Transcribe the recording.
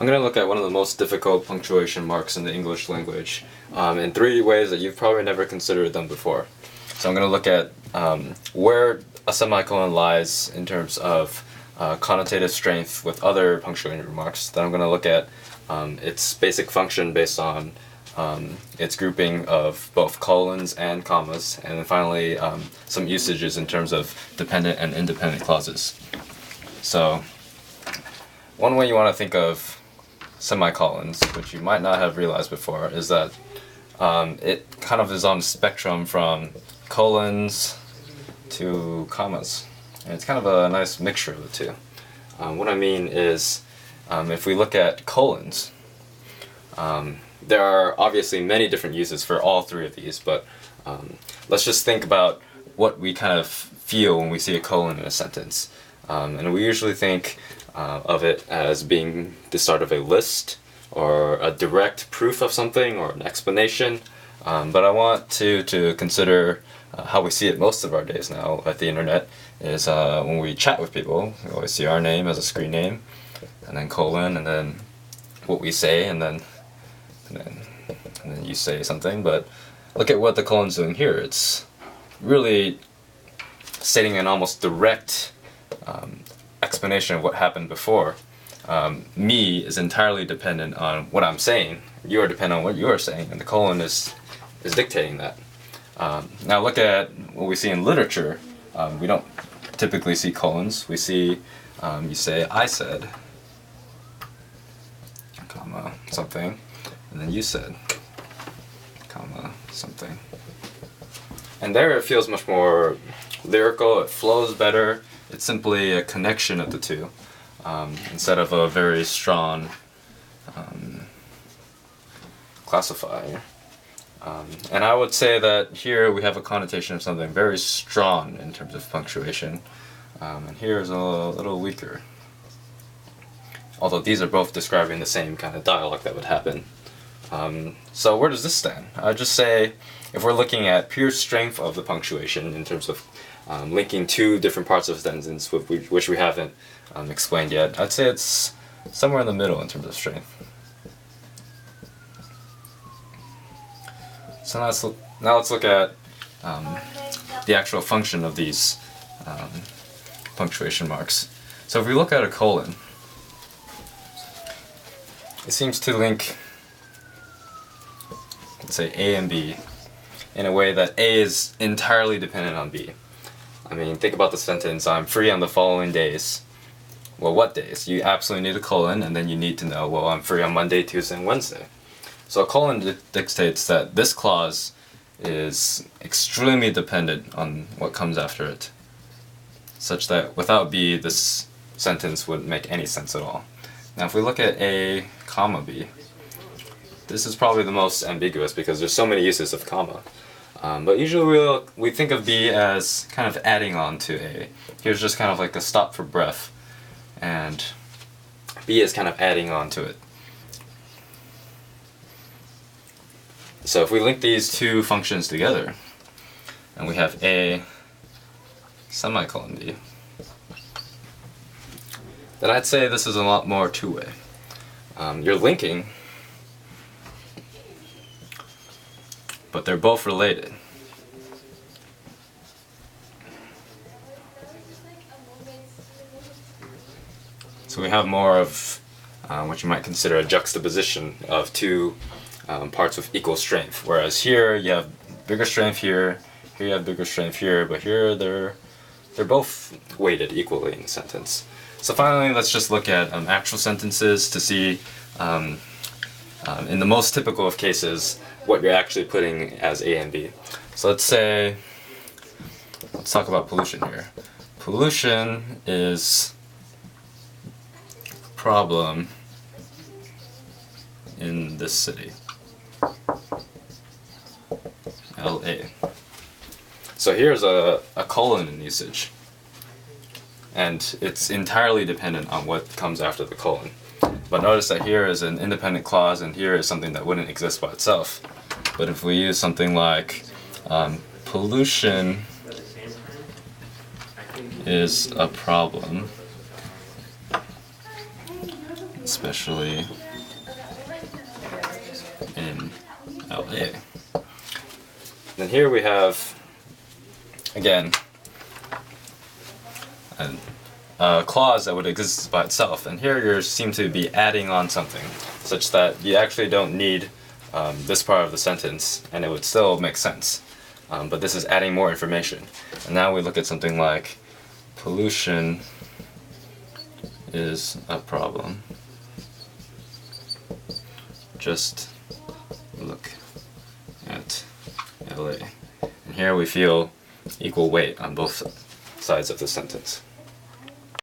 I'm going to look at one of the most difficult punctuation marks in the English language in three ways that you've probably never considered them before. So I'm going to look at where a semicolon lies in terms of connotative strength with other punctuation marks. Then I'm going to look at its basic function based on its grouping of both colons and commas, and then finally some usages in terms of dependent and independent clauses. So one way you want to think of semicolons, which you might not have realized before, is that it kind of is on the spectrum from colons to commas. And it's kind of a nice mixture of the two. What I mean is, if we look at colons, there are obviously many different uses for all three of these, but let's just think about what we kind of feel when we see a colon in a sentence. And we usually think of it as being the start of a list or a direct proof of something or an explanation. But I want to consider how we see it most of our days now at the internet is when we chat with people, we always see our name as a screen name, and then colon, and then what we say, and then you say something. But look at what the colon's doing here. It's really stating an almost direct explanation of what happened before. Me is entirely dependent on what I'm saying. You are dependent on what you are saying, and the colon is dictating that. Now look at what we see in literature. We don't typically see colons. We see, you say, I said, comma, something, and then you said, comma, something. And there it feels much more lyrical, it flows better. It's simply a connection of the two, instead of a very strong classifier. And I would say that here we have a connotation of something very strong in terms of punctuation, and here is a little weaker. Although these are both describing the same kind of dialogue that would happen. So where does this stand? I'd just say, if we're looking at pure strength of the punctuation in terms of linking two different parts of a sentence which we haven't explained yet, I'd say it's somewhere in the middle in terms of strength. So now let's look at the actual function of these punctuation marks. So if we look at a colon, it seems to link, let's say, A and B in a way that A is entirely dependent on B. I mean, think about the sentence, I'm free on the following days. Well, what days? You absolutely need a colon, and then you need to know, well, I'm free on Monday, Tuesday, and Wednesday. So a colon dictates that this clause is extremely dependent on what comes after it, such that without B, this sentence wouldn't make any sense at all. Now if we look at A, comma B, this is probably the most ambiguous because there's so many uses of comma. But usually we think of B as kind of adding on to A. Here's just kind of like a stop for breath, and B is kind of adding on to it. So if we link these two functions together, and we have A semicolon B, then I'd say this is a lot more two-way. You're linking, but they're both related. So we have more of what you might consider a juxtaposition of two parts with equal strength, whereas here you have bigger strength here you have bigger strength here, but here they're both weighted equally in the sentence. So finally, let's just look at actual sentences to see, in the most typical of cases, what you're actually putting as A and B. So let's talk about pollution here. Pollution is a problem in this city, LA. So here's a colon in usage, and it's entirely dependent on what comes after the colon. But notice that here is an independent clause, and here is something that wouldn't exist by itself. But if we use something like pollution is a problem especially in LA. Then here we have, again, a clause that would exist by itself, and here you seem to be adding on something, such that you actually don't need this part of the sentence, and it would still make sense. But this is adding more information. And now we look at something like, pollution is a problem. Just look at LA. And here we feel equal weight on both sides of the sentence.